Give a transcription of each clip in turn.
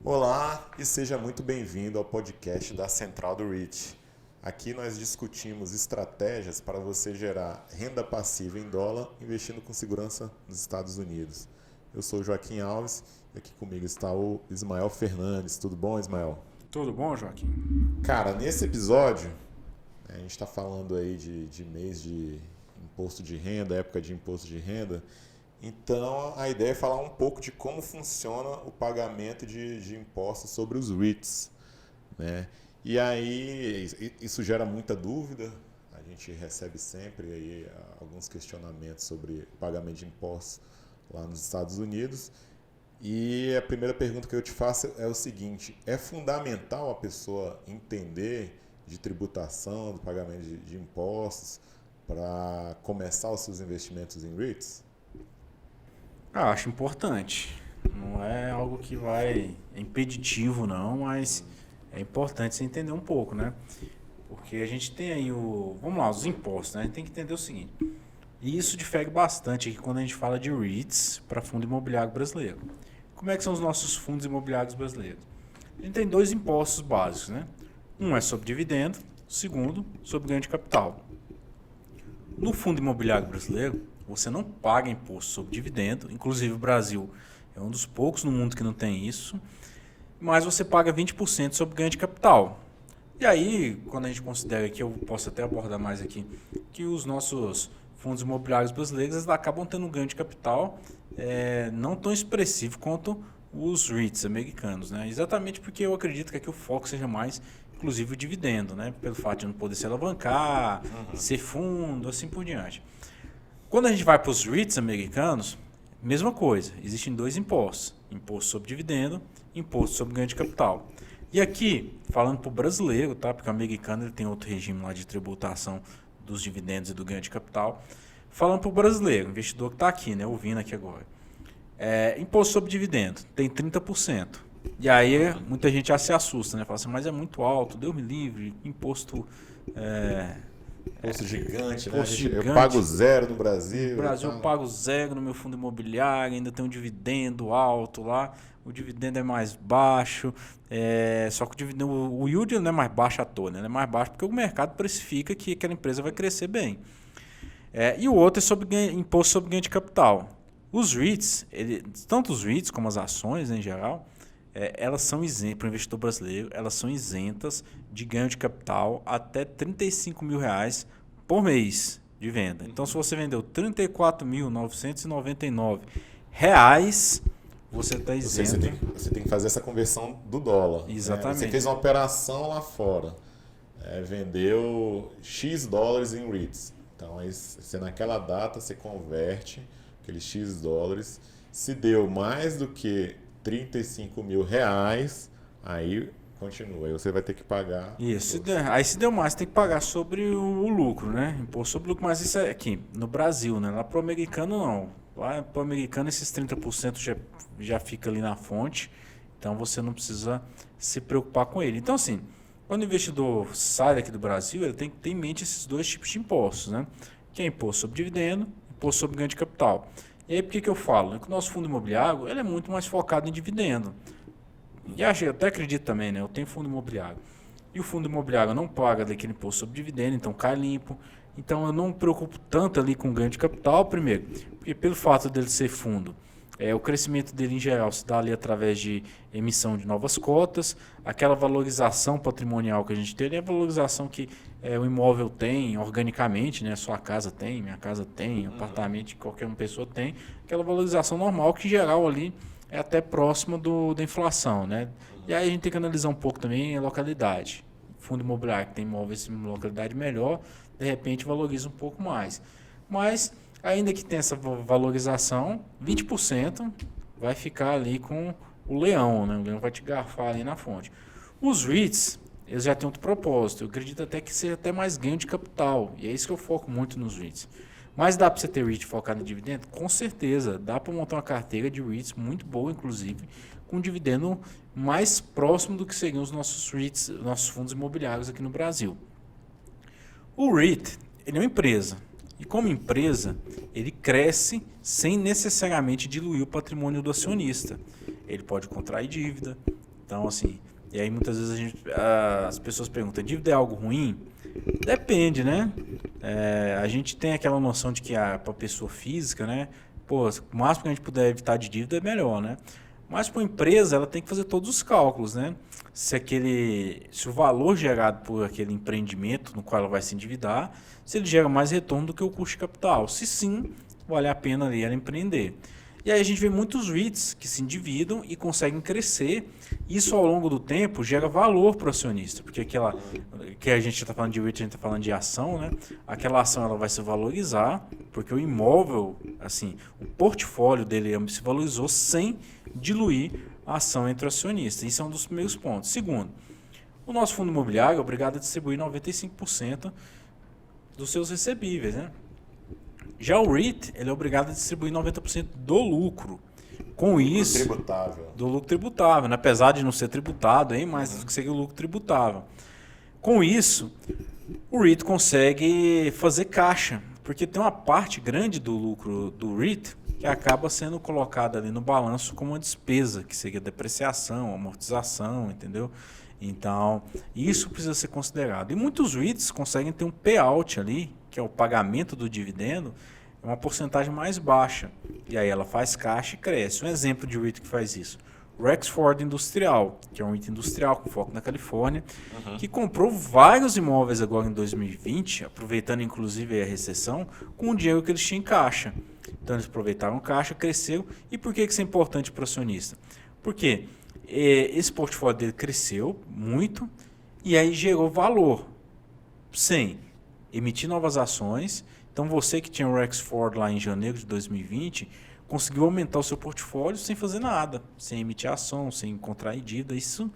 Olá e seja muito bem-vindo ao podcast da Central do REIT. Aqui nós discutimos estratégias para você gerar renda passiva em dólar investindo com segurança nos Estados Unidos. Eu sou o Joaquim Alves e aqui comigo está o Ismael Fernandes. Tudo bom, Ismael? Tudo bom, Joaquim? Cara, nesse episódio, a gente está falando aí de mês de imposto de renda, época de imposto de renda. Então, a ideia é falar um pouco de como funciona o pagamento de impostos sobre os REITs, né? E aí, isso gera muita dúvida. A gente recebe sempre aí alguns questionamentos sobre o pagamento de impostos lá nos Estados Unidos. E a primeira pergunta que eu te faço é o seguinte: é fundamental a pessoa entender de tributação, do pagamento de impostos, para começar os seus investimentos em REITs? Acho importante. Não é algo que vai impeditivo, não, mas é importante você entender um pouco, né? Porque a gente tem aí vamos lá, os impostos, né? A gente tem que entender o seguinte. E isso difere bastante aqui quando a gente fala de REITs para fundo imobiliário brasileiro. Como é que são os nossos fundos imobiliários brasileiros? A gente tem dois impostos básicos, né? Um é sobre dividendo, o segundo sobre ganho de capital. No fundo imobiliário brasileiro, você não paga imposto sobre dividendo, inclusive o Brasil é um dos poucos no mundo que não tem isso, mas você paga 20% sobre ganho de capital. E aí, quando a gente considera que eu posso até abordar mais aqui, que os nossos fundos imobiliários brasileiros eles acabam tendo um ganho de capital não tão expressivo quanto os REITs americanos, né? Exatamente porque eu acredito que aqui o foco seja mais, inclusive, o dividendo, né? Pelo fato de não poder se alavancar, ser fundo, assim por diante. Quando a gente vai para os REITs americanos, mesma coisa. Existem dois impostos. Imposto sobre dividendo e imposto sobre ganho de capital. E aqui, falando para o brasileiro, tá? Porque o americano ele tem outro regime lá de tributação dos dividendos e do ganho de capital. Falando para o brasileiro, investidor que está aqui, né? Ouvindo aqui agora. Imposto sobre dividendo tem 30%. E aí muita gente já se assusta, né? Fala assim, mas é muito alto, Deus me livre, imposto... Imposto gigante, né? Imposto Eu gigante. pago zero no Brasil. No Brasil eu pago zero no meu fundo imobiliário, ainda tem um dividendo alto lá, o dividendo é mais baixo, só que o yield não é mais baixo à toa, né? Ele é mais baixo porque o mercado precifica que aquela empresa vai crescer bem. E o outro é sobre imposto sobre ganho de capital. Os REITs, tanto os REITs como as ações, né, em geral, elas são isentas, para o investidor brasileiro, elas são isentas de ganho de capital até R$ 35 mil por mês de venda. Então, se você vendeu R$ 34.999, você está isento. Você tem que fazer essa conversão do dólar. Exatamente. Né? Você fez uma operação lá fora, vendeu X dólares em REITs. Então, aí você, naquela data, você converte aqueles X dólares. Se deu mais do que R$ 35 mil, aí continua. Aí você vai ter que pagar. Isso. Aí se deu mais, tem que pagar sobre o lucro, né? Imposto sobre o lucro. Mas isso é aqui, no Brasil, né? Lá pro americano, não. Lá pro americano, esses 30% já fica ali na fonte. Então, você não precisa se preocupar com ele. Então, assim, quando o investidor sai daqui do Brasil, ele tem que ter em mente esses dois tipos de impostos, né? Que é imposto sobre dividendo, imposto sobre ganho de capital. E aí, por que eu falo? Que o nosso fundo imobiliário ele é muito mais focado em dividendo. E eu até acredito também, né? Eu tenho fundo imobiliário. E o fundo imobiliário não paga daquele imposto sobre dividendo, então cai limpo. Então eu não me preocupo tanto ali com ganho de capital, primeiro, porque pelo fato dele ser fundo, o crescimento dele em geral se dá ali através de emissão de novas cotas, aquela valorização patrimonial que a gente tem, é a valorização que o imóvel tem organicamente, né? Sua casa tem, minha casa tem, apartamento qualquer uma pessoa tem, aquela valorização normal que em geral ali é até próximo da inflação, né? E aí a gente tem que analisar um pouco também a localidade. Fundo imobiliário que tem imóveis em localidade melhor, de repente valoriza um pouco mais. Mas ainda que tenha essa valorização, 20% vai ficar ali com o leão, né? O leão vai te garfar ali na fonte. Os REITs, eles já têm outro propósito. Eu acredito até que seja até mais ganho de capital. E é isso que eu foco muito nos REITs. Mas dá para você ter REIT focado em dividendo? Com certeza. Dá para montar uma carteira de REITs muito boa, inclusive, com dividendo mais próximo do que seriam os nossos REITs, nossos fundos imobiliários aqui no Brasil. O REIT, ele é uma empresa. E como empresa, ele cresce sem necessariamente diluir o patrimônio do acionista. Ele pode contrair dívida, Então, assim, e aí muitas vezes as pessoas perguntam, dívida é algo ruim? Depende, né? A gente tem aquela noção de que para pessoa física, né? Pô, o máximo que a gente puder evitar de dívida é melhor, né? Mas para a empresa, ela tem que fazer todos os cálculos, né? Se o valor gerado por aquele empreendimento no qual ela vai se endividar, se ele gera mais retorno do que o custo de capital. Se sim, vale a pena ali ela empreender. E aí a gente vê muitos REITs que se endividam e conseguem crescer. Isso ao longo do tempo gera valor para o acionista, porque que a gente está falando de REIT, a gente está falando de ação, né? Aquela ação ela vai se valorizar, porque o imóvel, assim, o portfólio dele se valorizou sem diluir a ação entre o acionista. Isso é um dos primeiros pontos. Segundo, o nosso fundo imobiliário é obrigado a distribuir 95% dos seus recebíveis, né? Já o REIT, ele é obrigado a distribuir 90% do lucro. Com isso, tributável. Do lucro tributável, né? Apesar de não ser tributado, hein? Mas seria o lucro tributável. Com isso, o REIT consegue fazer caixa, porque tem uma parte grande do lucro do REIT que acaba sendo colocada ali no balanço como uma despesa, que seria depreciação, amortização, entendeu? Então, isso precisa ser considerado. E muitos REITs conseguem ter um payout ali, que é o pagamento do dividendo, é uma porcentagem mais baixa. E aí ela faz caixa e cresce. Um exemplo de REIT que faz isso. O Rexford Industrial, que é um REIT industrial com foco na Califórnia, que comprou vários imóveis agora em 2020, aproveitando inclusive a recessão, com o dinheiro que eles tinham em caixa. Então eles aproveitaram caixa, cresceu. E por que isso é importante para o acionista? Porque esse portfólio dele cresceu muito e aí gerou valor sem emitir novas ações. Então você que tinha o Rexford lá em janeiro de 2020 conseguiu aumentar o seu portfólio sem fazer nada, sem emitir ação, sem contrair dívida. Isso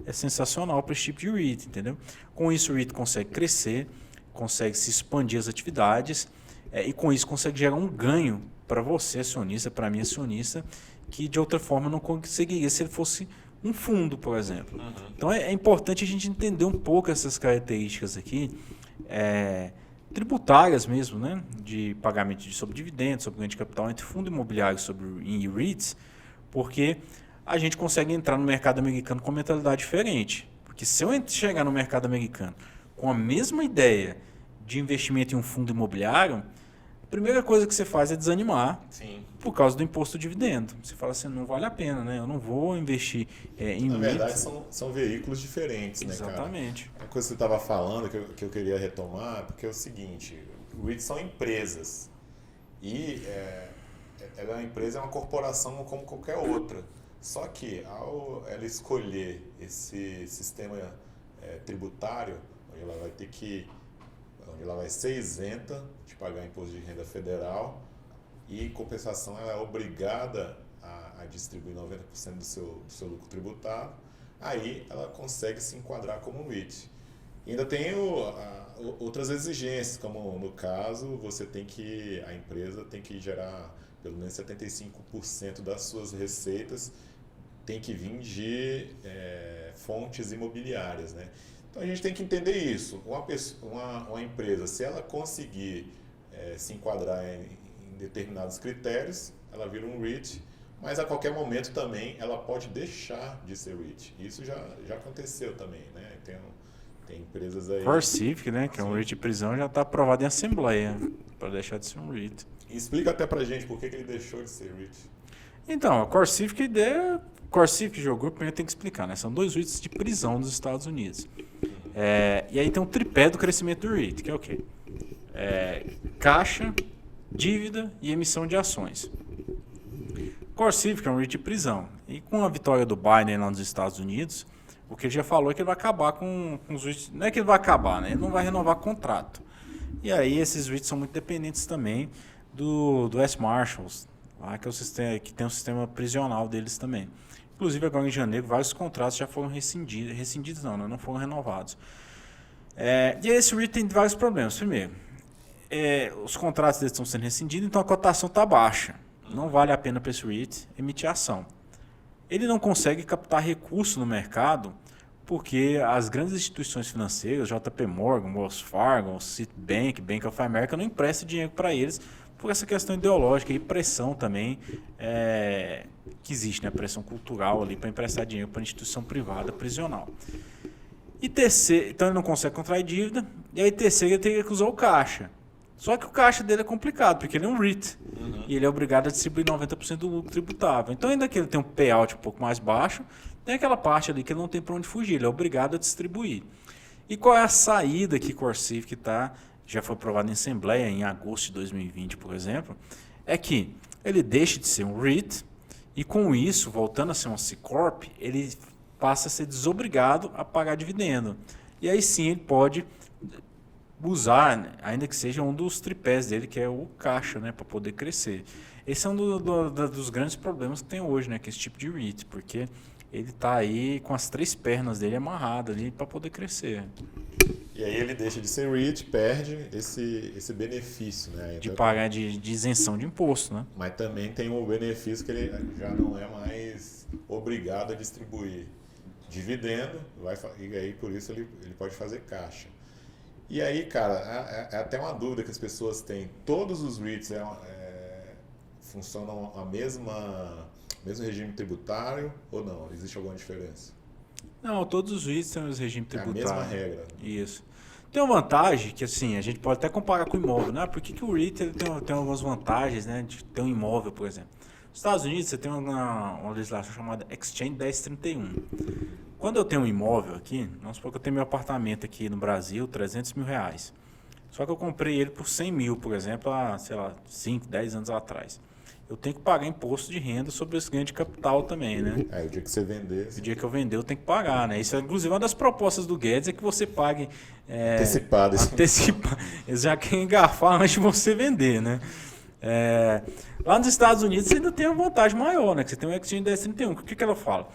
é sensacional para esse tipo de REIT, entendeu? Com isso o REIT consegue crescer, consegue se expandir as atividades e com isso consegue gerar um ganho para você acionista, para mim acionista, que de outra forma não conseguiria se ele fosse um fundo, por exemplo. Então é importante a gente entender um pouco essas características aqui, tributárias mesmo, né? De pagamento sobre dividendos, sobre ganho de capital entre fundo imobiliário e REITs, porque a gente consegue entrar no mercado americano com mentalidade diferente. Porque se eu chegar no mercado americano com a mesma ideia de investimento em um fundo imobiliário, a primeira coisa que você faz é desanimar. Sim. Por causa do imposto de dividendo. Você fala assim, não vale a pena, né? Eu não vou investir em Na REIT. verdade, são veículos diferentes, né, cara? Exatamente. A coisa que você estava falando, que eu queria retomar, porque é o seguinte, REITs são empresas. E ela é uma empresa, é uma corporação como qualquer outra. Só que, ao ela escolher esse sistema tributário, onde ela vai ser isenta de pagar imposto de renda federal, e, em compensação, ela é obrigada a distribuir 90% do seu lucro tributável, aí ela consegue se enquadrar como um REIT. E ainda tem outras exigências, como no caso, a empresa tem que gerar pelo menos 75% das suas receitas, tem que vir de fontes imobiliárias, né? Então a gente tem que entender isso. Uma empresa, se ela conseguir se enquadrar em determinados critérios, ela vira um REIT, mas a qualquer momento também ela pode deixar de ser REIT. Isso já aconteceu também, né? Tem empresas aí... Core Civic, né? Que é um REIT de prisão, já está aprovado em assembleia para deixar de ser um REIT. Explica até pra gente por que ele deixou de ser REIT. Então, a Core Civic, Core Civic Jogroup, primeiro tem que explicar, né? São dois REITs de prisão nos Estados Unidos. E aí tem um tripé do crescimento do REIT, que é o quê? Caixa, dívida e emissão de ações. Core Civic é um REIT de prisão. E com a vitória do Biden lá nos Estados Unidos, o que ele já falou é que ele vai acabar com os REITs. Não é que ele vai acabar, né? Ele não vai renovar contrato. E aí esses REITs são muito dependentes também do S-Marshals, lá, que é o sistema, que tem um sistema prisional deles também. Inclusive agora em janeiro vários contratos já foram rescindidos não foram renovados. E esse REIT tem vários problemas. Primeiro, os contratos deles estão sendo rescindidos, então a cotação está baixa. Não vale a pena para esse REIT emitir ação. Ele não consegue captar recurso no mercado porque as grandes instituições financeiras, JP Morgan, Wells Fargo, Citibank, Bank of America, não emprestam dinheiro para eles por essa questão ideológica e pressão também que existe, né? Pressão cultural ali para emprestar dinheiro para instituição privada prisional. E terceiro, então ele não consegue contrair dívida, e aí terceiro ele teria que usar o caixa. Só que o caixa dele é complicado, porque ele é um REIT, e ele é obrigado a distribuir 90% do lucro tributável. Então ainda que ele tenha um payout um pouco mais baixo, tem aquela parte ali que ele não tem para onde fugir, ele é obrigado a distribuir. E qual é a saída que Corsiv, que já foi aprovado em Assembleia em agosto de 2020, por exemplo, é que ele deixe de ser um REIT e com isso, voltando a ser um C-Corp, ele passa a ser desobrigado a pagar dividendo. E aí sim ele pode usar, ainda que seja um dos tripés dele, que é o caixa, né, para poder crescer. Esse é um dos grandes problemas que tem hoje, né, que é esse tipo de REIT, porque ele está aí com as 3 pernas dele amarradas ali para poder crescer. E aí ele deixa de ser REIT, perde esse benefício, né? De pagar de isenção de imposto, né? Mas também tem o benefício que ele já não é mais obrigado a distribuir dividendo, e aí por isso ele pode fazer caixa. E aí, cara, é até uma dúvida que as pessoas têm. Todos os REITs funcionam a mesmo regime tributário ou não? Existe alguma diferença? Não, todos os REITs têm o regime tributário. É a mesma regra. Isso. Tem uma vantagem que, assim, a gente pode até comparar com o imóvel, né? Por que o REIT ele tem algumas vantagens, né? De ter um imóvel, por exemplo. Nos Estados Unidos, você tem uma legislação chamada Exchange 1031. Quando eu tenho um imóvel aqui, vamos supor que eu tenho meu apartamento aqui no Brasil, R$300 mil. Só que eu comprei ele por 100 mil, por exemplo, há, sei lá, 5, 10 anos atrás. Eu tenho que pagar imposto de renda sobre esse ganho de capital também, né? O dia que você vender... O dia que eu vender, eu tenho que pagar, né? Isso é, inclusive, uma das propostas do Guedes é que você pague... antecipado. Eles já querem engarfar antes de você vender, né? Lá nos Estados Unidos, você ainda tem uma vantagem maior, né? Que você tem um Exchange 1031. O que ela fala?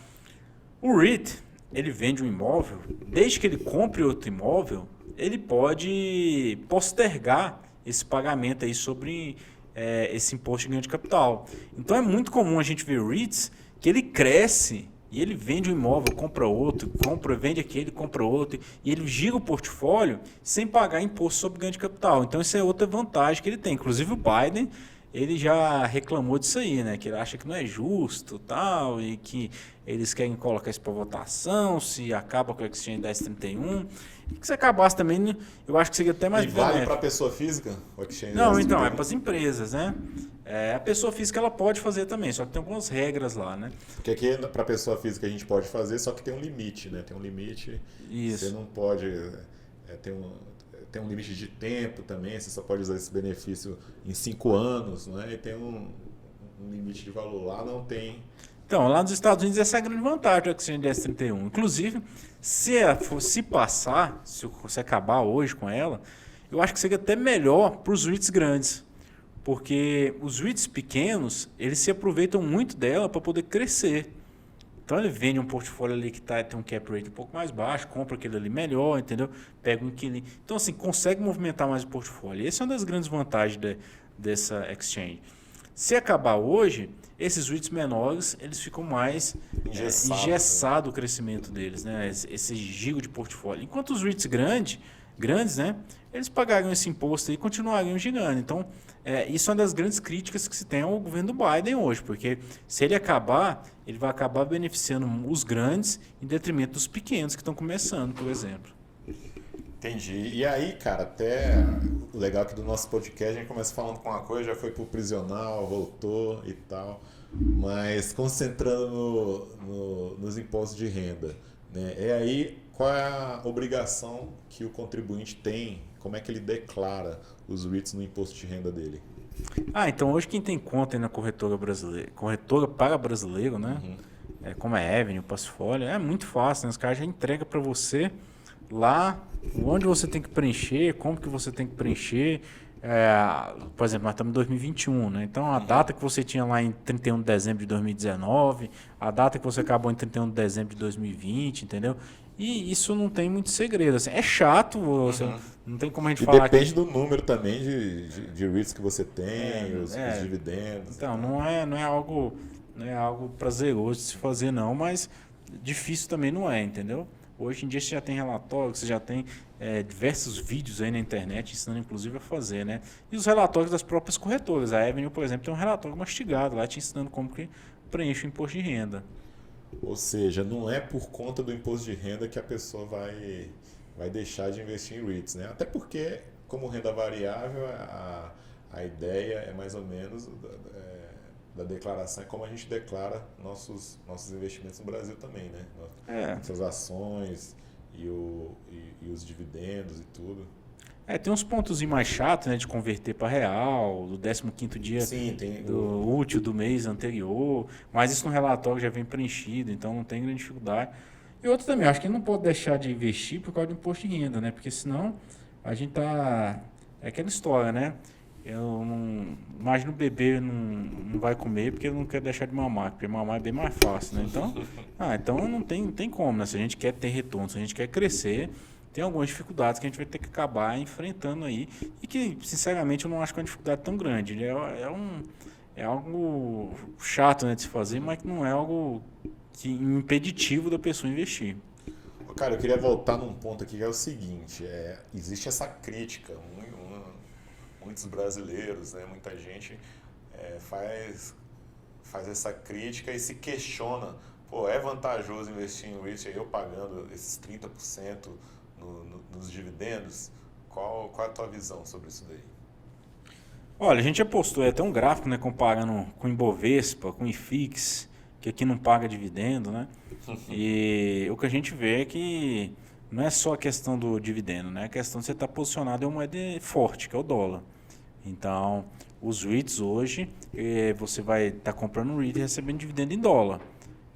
O REIT, ele vende um imóvel, desde que ele compre outro imóvel, ele pode postergar esse pagamento aí sobre... esse imposto de ganho de capital. Então é muito comum a gente ver REITs que ele cresce e ele vende um imóvel, compra outro, vende aquele, compra outro, e ele gira o portfólio sem pagar imposto sobre ganho de capital. Então isso é outra vantagem que ele tem. Inclusive o Biden, ele já reclamou disso aí, né? Que ele acha que não é justo tal, e que eles querem colocar isso para votação, se acaba com o Exchange 1031. E que se acabasse também, eu acho que seria até mais... E vale para a pessoa física o Exchange 1031? Não, então, é para as empresas, né? A pessoa física ela pode fazer também, só que tem algumas regras lá, né? Porque aqui para a pessoa física a gente pode fazer, só que tem um limite, né? Tem um limite, isso. Você não pode... tem um limite de tempo também, você só pode usar esse benefício em 5 anos, né? E tem um limite de valor. Lá não tem... Então, lá nos Estados Unidos essa é a grande vantagem do Exchange 1031. Inclusive, se passar, se você acabar hoje com ela, eu acho que seria até melhor para os REITs grandes. Porque os REITs pequenos, eles se aproveitam muito dela para poder crescer. Então ele vende um portfólio ali que tem um cap rate um pouco mais baixo, compra aquele ali melhor, entendeu? Pega um inquilino. Então, assim, consegue movimentar mais o portfólio. Essa é uma das grandes vantagens dessa exchange. Se acabar hoje, esses REITs menores, eles ficam mais engessado o crescimento deles, né? Esse giro de portfólio. Enquanto os REITs grandes, né? Eles pagariam esse imposto e continuariam girando. Então, isso é uma das grandes críticas que se tem ao governo do Biden hoje, porque se ele acabar, ele vai acabar beneficiando os grandes em detrimento dos pequenos que estão começando, por exemplo. Entendi. E aí, cara, até o legal aqui do nosso podcast, a gente começa falando com uma coisa, já foi pro prisional, voltou e tal, mas concentrando nos impostos de renda, né? E aí, qual é a obrigação que o contribuinte tem? Como é que ele declara os REITs no imposto de renda dele? Então hoje quem tem conta aí na corretora brasileira, corretora para brasileiro, né? Uhum. Como a Avenue, o Passfolio, é muito fácil, né? Os caras já entregam para você lá onde você tem que preencher, como que você tem que preencher. Por exemplo, nós estamos em 2021, né? Então a data que você tinha lá em 31 de dezembro de 2019, a data que você acabou em 31 de dezembro de 2020, entendeu? E isso não tem muito segredo. Assim, é chato, não tem como a gente falar. Depende do número também de REITs que você tem, os dividendos. Então, não é algo prazeroso de se fazer, não, mas difícil também não é, entendeu? Hoje em dia você já tem relatórios, você já tem diversos vídeos aí na internet ensinando inclusive a fazer, né? E os relatórios das próprias corretoras. A Avenue, por exemplo, tem um relatório mastigado lá te ensinando como que preenche o imposto de renda. Ou seja, não é por conta do imposto de renda que a pessoa vai deixar de investir em REITs, né? Até porque, como renda variável, a ideia é mais ou menos da declaração, é como a gente declara nossos investimentos no Brasil também, né? Nossas ações e os dividendos e tudo. Tem uns pontos mais chatos, né, de converter para real, do 15º dia Sim, tem útil do mês anterior, mas isso no relatório já vem preenchido, então não tem grande dificuldade. E outro também, acho que não pode deixar de investir por causa do imposto de renda, né? Porque senão a gente tá... É aquela história, né? Eu não... Imagina o bebê não vai comer porque ele não quer deixar de mamar, porque mamar é bem mais fácil, né? Então não tem como, né? Se a gente quer ter retorno, se a gente quer crescer, tem algumas dificuldades que a gente vai ter que acabar enfrentando aí e que, sinceramente, eu não acho que é uma dificuldade tão grande. É algo chato, né, de se fazer, mas que não é algo impeditivo da pessoa investir. Cara, eu queria voltar num ponto aqui que é o seguinte, existe essa crítica, muitos brasileiros, né, muita gente faz essa crítica e se questiona, pô, é vantajoso investir em REIT eu pagando esses 30% nos dividendos? Qual é a tua visão sobre isso daí? Olha, a gente já postou até um gráfico, né, comparando com o Ibovespa, com o IFIX, que aqui não paga dividendo, né? E o que a gente vê é que não é só a questão do dividendo, né? É a questão de você estar posicionado em uma moeda forte, que é o dólar. Então, os REITs hoje, você vai estar comprando um REIT e recebendo dividendo em dólar.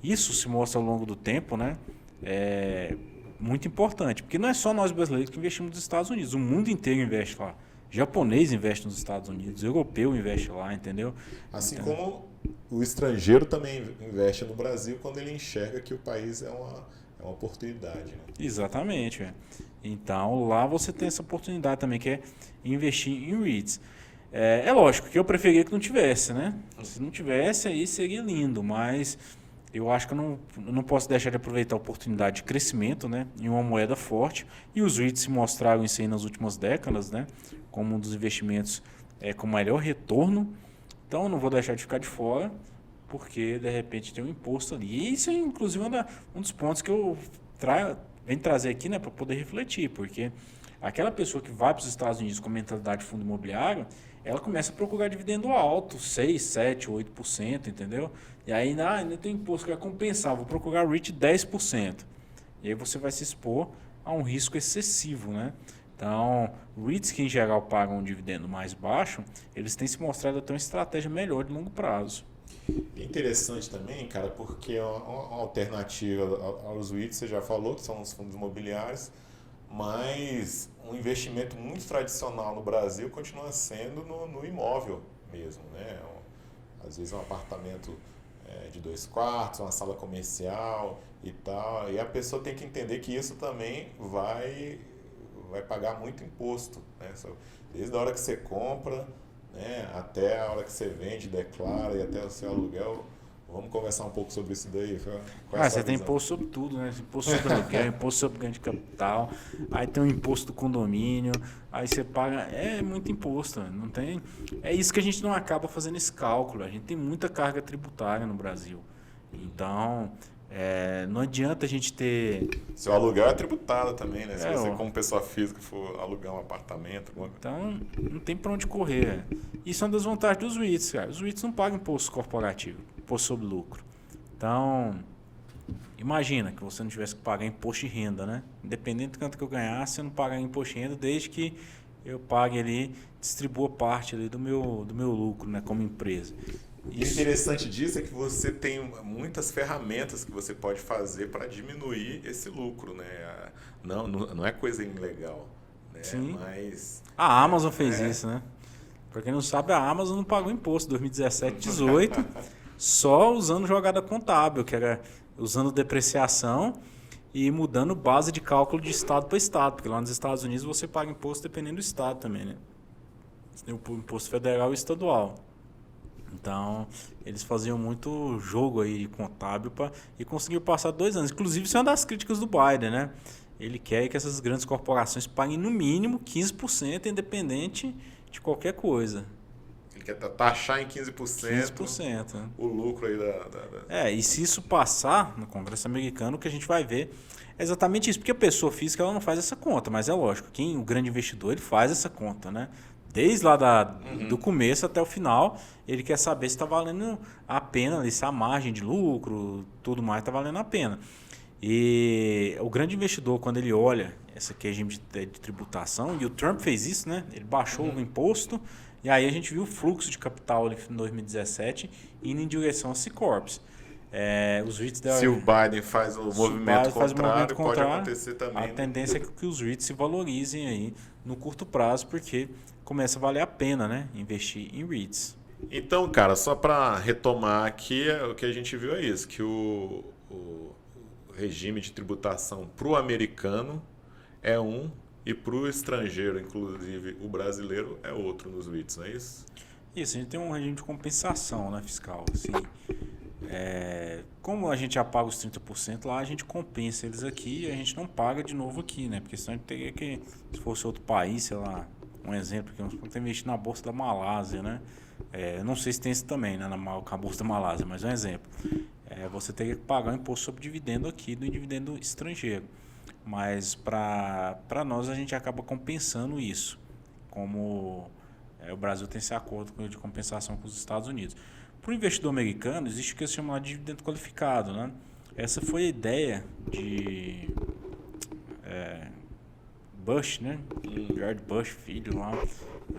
Isso se mostra ao longo do tempo, né? É muito importante, porque não é só nós brasileiros que investimos nos Estados Unidos, o mundo inteiro investe lá. Japonês investe nos Estados Unidos, europeu investe lá, entendeu? Assim como o estrangeiro também investe no Brasil quando ele enxerga que o país é uma oportunidade. Né? Exatamente. Então lá você tem essa oportunidade também, que é investir em REITs. É lógico que eu preferia que não tivesse, né? Se não tivesse, aí seria lindo, mas eu acho que eu não posso deixar de aproveitar a oportunidade de crescimento, né, em uma moeda forte. E os REITs se mostraram isso aí nas últimas décadas, né, como um dos investimentos com maior retorno. Então, eu não vou deixar de ficar de fora, porque de repente tem um imposto ali. E isso é, inclusive, um dos pontos que eu venho trazer aqui, né, para poder refletir, porque aquela pessoa que vai para os Estados Unidos com mentalidade de fundo imobiliário, ela começa a procurar dividendo alto, 6, 7, 8%, entendeu? E aí ainda tem imposto que vai compensar, vou procurar REIT 10%. E aí você vai se expor a um risco excessivo, né? Então, REITs que em geral pagam um dividendo mais baixo, eles têm se mostrado até uma estratégia melhor de longo prazo. É interessante também, cara, porque é uma alternativa aos REITs, você já falou, que são os fundos imobiliários, mas um investimento muito tradicional no Brasil continua sendo no imóvel mesmo, né? Às vezes um apartamento de 2 quartos, uma sala comercial e tal, e a pessoa tem que entender que isso também vai pagar muito imposto, né? Desde a hora que você compra, né, até a hora que você vende, declara e até o seu aluguel. Vamos conversar um pouco sobre isso daí. Você tem imposto sobre tudo, né? Imposto sobre aluguel, imposto sobre ganho de capital, aí tem o imposto do condomínio, aí você paga. É muito imposto, não tem. É isso que a gente não acaba fazendo esse cálculo. A gente tem muita carga tributária no Brasil. Então, não adianta a gente ter. Seu aluguel é tributado também, né? Se você, como pessoa física, for alugar um apartamento. Então, não tem para onde correr. Isso é uma das vantagens dos REITs, cara. Os REITs não pagam imposto corporativo, imposto sobre lucro. Então, imagina que você não tivesse que pagar imposto de renda, né? Independente do quanto que eu ganhasse, eu não pagar imposto de renda desde que eu pague ali, distribua parte ali do meu lucro, né, como empresa. E o interessante disso é que você tem muitas ferramentas que você pode fazer para diminuir esse lucro, né? Não é coisa ilegal, né? Sim. Mas a Amazon fez isso, né? Para quem não sabe, a Amazon não pagou imposto em 2017, 2018, só usando jogada contábil, que era usando depreciação e mudando base de cálculo de estado para estado, porque lá nos Estados Unidos você paga imposto dependendo do estado também, né? Você tem o imposto federal e estadual. Então, eles faziam muito jogo aí contábil e conseguiram passar 2 anos. Inclusive, isso é uma das críticas do Biden, né? Ele quer que essas grandes corporações paguem no mínimo 15%, independente de qualquer coisa. Ele quer taxar em 15%, né? o lucro aí E se isso passar no Congresso americano, o que a gente vai ver é exatamente isso. Porque a pessoa física ela não faz essa conta, mas é lógico, o grande investidor ele faz essa conta, né? Desde lá do começo até o final, ele quer saber se está valendo a pena, se a margem de lucro, tudo mais está valendo a pena. E o grande investidor, quando ele olha esse regime de tributação, e o Trump fez isso, né? Ele baixou o imposto, e aí a gente viu o fluxo de capital em 2017 indo em direção a C-Corps. Os REITs se o Biden faz o movimento contrário, pode acontecer também. A tendência é que os REITs se valorizem aí no curto prazo, porque começa a valer a pena, né? Investir em REITs. Então, cara, só para retomar aqui, o que a gente viu é isso, que o regime de tributação para o americano é um e para o estrangeiro, inclusive o brasileiro, é outro nos REITs, não é isso? Isso, a gente tem um regime de compensação, né, fiscal. Assim, como a gente já paga os 30% lá, a gente compensa eles aqui e a gente não paga de novo aqui, né? Porque senão a gente teria que, se fosse outro país, sei lá, um exemplo, que vamos investir na Bolsa da Malásia, né? Não sei se tem isso também, né, na Bolsa da Malásia, mas um exemplo. Você teria que pagar o imposto sobre dividendo aqui do dividendo estrangeiro. Mas para nós a gente acaba compensando isso, como o Brasil tem esse acordo de compensação com os Estados Unidos. Para o investidor americano, existe o que se chama de dividendo qualificado, né? Essa foi a ideia de Bush, né? George Bush, filho lá,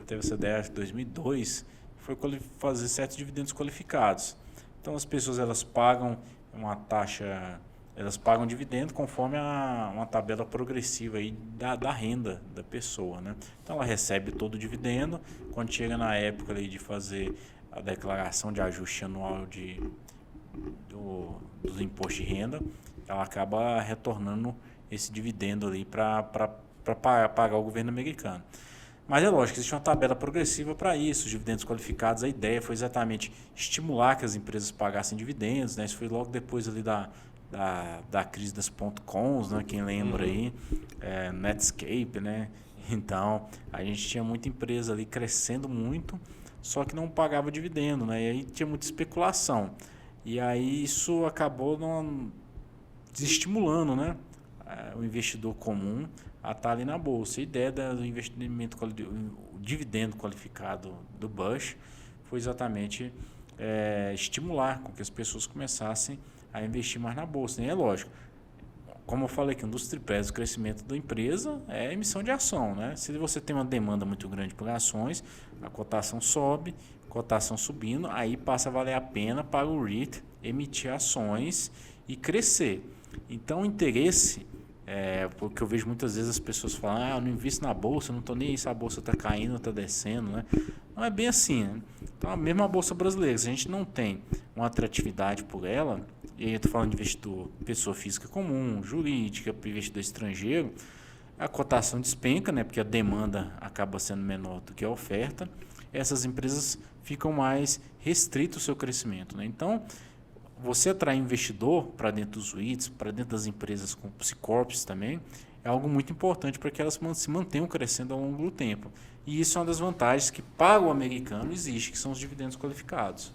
teve essa ideia em 2002, foi fazer certos dividendos qualificados. Então as pessoas elas pagam uma taxa, elas pagam dividendo conforme uma tabela progressiva aí da renda da pessoa, né? Então ela recebe todo o dividendo, quando chega na época ali de fazer a declaração de ajuste anual dos impostos de renda, ela acaba retornando esse dividendo ali para pagar o governo americano. Mas é lógico, existe uma tabela progressiva para isso, os dividendos qualificados. A ideia foi exatamente estimular que as empresas pagassem dividendos, né? Isso foi logo depois ali da crise das .coms, né? Quem lembra aí, Netscape, né? Então, a gente tinha muita empresa ali crescendo muito, só que não pagava dividendo, né? E aí tinha muita especulação. E aí isso acabou desestimulando, né? O investidor comum a estar ali na bolsa. A ideia do investimento, o dividendo qualificado do Bush foi exatamente estimular com que as pessoas começassem a investir mais na bolsa. E é lógico, como eu falei aqui, um dos tripés do crescimento da empresa é a emissão de ação, né? Se você tem uma demanda muito grande por ações, a cotação sobe, cotação subindo, aí passa a valer a pena para o REIT emitir ações e crescer. Então o interesse, porque eu vejo muitas vezes as pessoas falam, eu não invisto na bolsa, não estou nem aí se a bolsa está caindo ou está descendo, né? Não é bem assim, né? Então a mesma bolsa brasileira, se a gente não tem uma atratividade por ela, e aí eu estou falando de investidor, pessoa física comum, jurídica, investidor estrangeiro, a cotação despenca, né? Porque a demanda acaba sendo menor do que a oferta, essas empresas ficam mais restritas ao seu crescimento, né? Então, você atrair investidor para dentro dos REITs, para dentro das empresas com C-Corps também, é algo muito importante para que elas se mantenham crescendo ao longo do tempo. E isso é uma das vantagens que para o americano existe, que são os dividendos qualificados.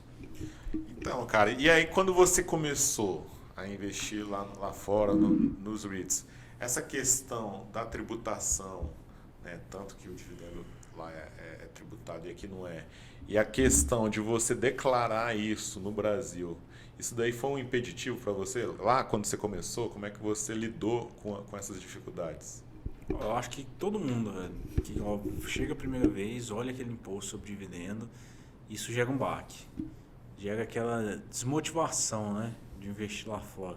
Então, cara, e aí quando você começou a investir lá fora nos REITs, essa questão da tributação, né, tanto que o dividendo lá é tributado e aqui não é, e a questão de você declarar isso no Brasil, isso daí foi um impeditivo para você? Lá quando você começou, como é que você lidou com essas dificuldades? Eu acho que todo mundo que chega a primeira vez, olha aquele imposto sobre dividendo, isso gera um baque. Gera aquela desmotivação, né, de investir lá fora.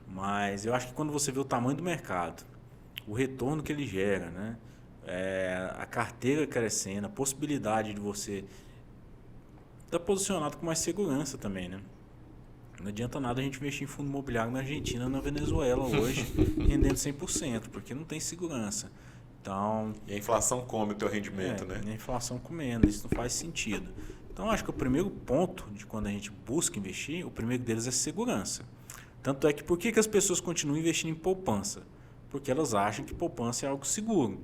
Mas eu acho que quando você vê o tamanho do mercado, o retorno que ele gera, né, a carteira crescendo, a possibilidade de você estar posicionado com mais segurança também, né? Não adianta nada a gente investir em fundo imobiliário na Argentina, na Venezuela hoje, rendendo 100%, porque não tem segurança. Então, e a inflação come o teu rendimento, né? A inflação comendo, isso não faz sentido. Então, acho que o primeiro ponto de quando a gente busca investir, o primeiro deles é segurança. Tanto é que por que as pessoas continuam investindo em poupança? Porque elas acham que poupança é algo seguro.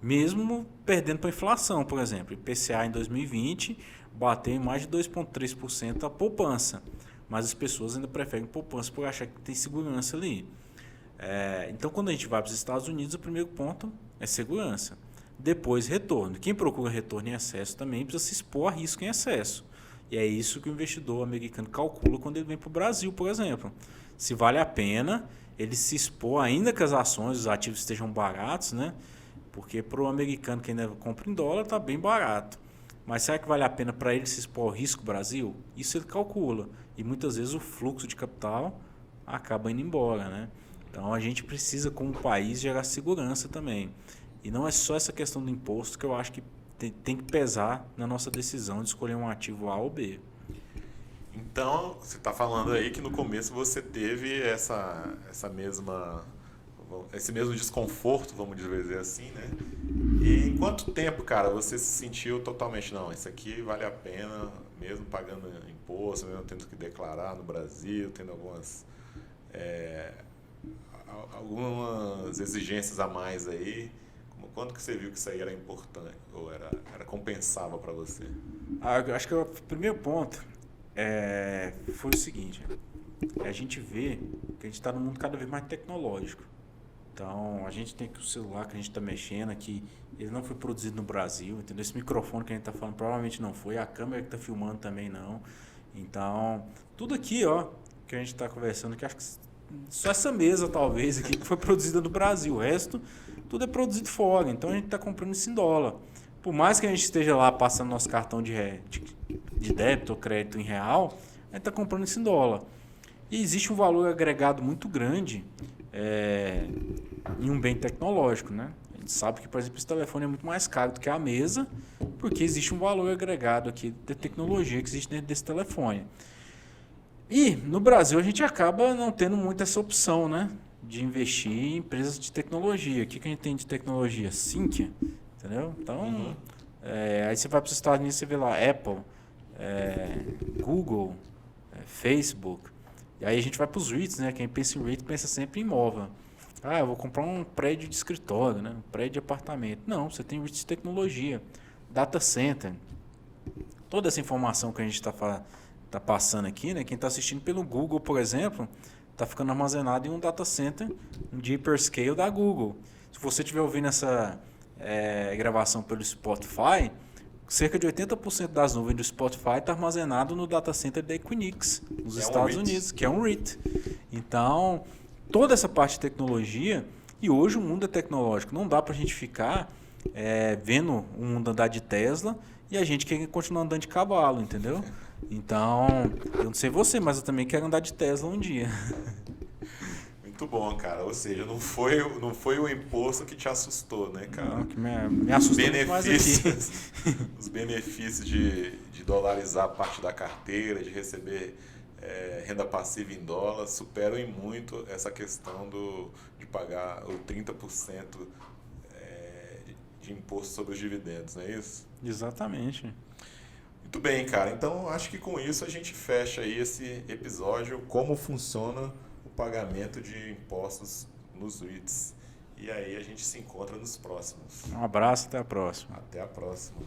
Mesmo perdendo para a inflação, por exemplo. IPCA em 2020 bateu em mais de 2,3% a poupança. Mas as pessoas ainda preferem poupança por achar que tem segurança ali. Então, quando a gente vai para os Estados Unidos, o primeiro ponto é segurança. Depois, retorno. Quem procura retorno em excesso também precisa se expor a risco em excesso. E é isso que o investidor americano calcula quando ele vem para o Brasil, por exemplo. Se vale a pena ele se expor, ainda que as ações, os ativos estejam baratos, né? Porque para o americano que ainda compra em dólar está bem barato. Mas será que vale a pena para ele se expor ao risco Brasil? Isso ele calcula. E muitas vezes o fluxo de capital acaba indo embora, né? Então a gente precisa, como país, gerar segurança também. E não é só essa questão do imposto que eu acho que tem que pesar na nossa decisão de escolher um ativo A ou B. Então, você está falando aí que no começo você teve esse mesmo desconforto, vamos dizer assim, né? E em quanto tempo, cara, você se sentiu totalmente, não, isso aqui vale a pena, mesmo pagando imposto, mesmo tendo que declarar no Brasil, tendo algumas exigências a mais aí. Quando que você viu que isso aí era importante ou era compensava para você? Eu acho que o primeiro ponto foi o seguinte: a gente vê que a gente está num mundo cada vez mais tecnológico. Então, a gente tem que o celular que a gente está mexendo aqui, ele não foi produzido no Brasil, entendeu? Esse microfone que a gente está falando provavelmente não foi, a câmera que está filmando também não. Então, tudo aqui, ó, que a gente está conversando, que acho que só essa mesa talvez aqui que foi produzida no Brasil, o resto tudo é produzido fora. Então, a gente está comprando isso em dólar. Por mais que a gente esteja lá passando nosso cartão de débito ou crédito em real, a gente está comprando isso em dólar. E existe um valor agregado muito grande em um bem tecnológico, né? A gente sabe que, por exemplo, esse telefone é muito mais caro do que a mesa, porque existe um valor agregado aqui de tecnologia que existe dentro desse telefone. E no Brasil a gente acaba não tendo muito essa opção, né? De investir em empresas de tecnologia. O que a gente tem de tecnologia? Sinqia, entendeu? Então, aí você vai para os Estados Unidos e você vê lá Apple, Google, Facebook. E aí a gente vai para os REITs, né? Quem pensa em REIT pensa sempre em imóvel. Eu vou comprar um prédio de escritório, né? Um prédio de apartamento. Não, você tem REITs de tecnologia, data center. Toda essa informação que a gente está passando aqui, né? Quem está assistindo pelo Google, por exemplo, está ficando armazenado em um data center, um de hyperscale da Google. Se você estiver ouvindo essa gravação pelo Spotify, cerca de 80% das nuvens do Spotify está armazenado no data center da Equinix, nos Estados Unidos, que é um REIT. Então, toda essa parte de tecnologia, e hoje o mundo é tecnológico, não dá para a gente ficar vendo o mundo andar de Tesla e a gente quer continuar andando de cavalo, entendeu? Então, eu não sei você, mas eu também quero andar de Tesla um dia. Muito bom, cara. Ou seja, não foi o imposto que te assustou, né, cara? Não, que me assustou muito mais aqui. Os benefícios de dolarizar parte da carteira, de receber renda passiva em dólar, superam em muito essa questão de pagar o 30% de imposto sobre os dividendos, não é isso? Exatamente. Muito bem, cara. Então, acho que com isso a gente fecha aí esse episódio, como funciona o pagamento de impostos nos REITs. E aí a gente se encontra nos próximos. Um abraço, até a próxima. Até a próxima.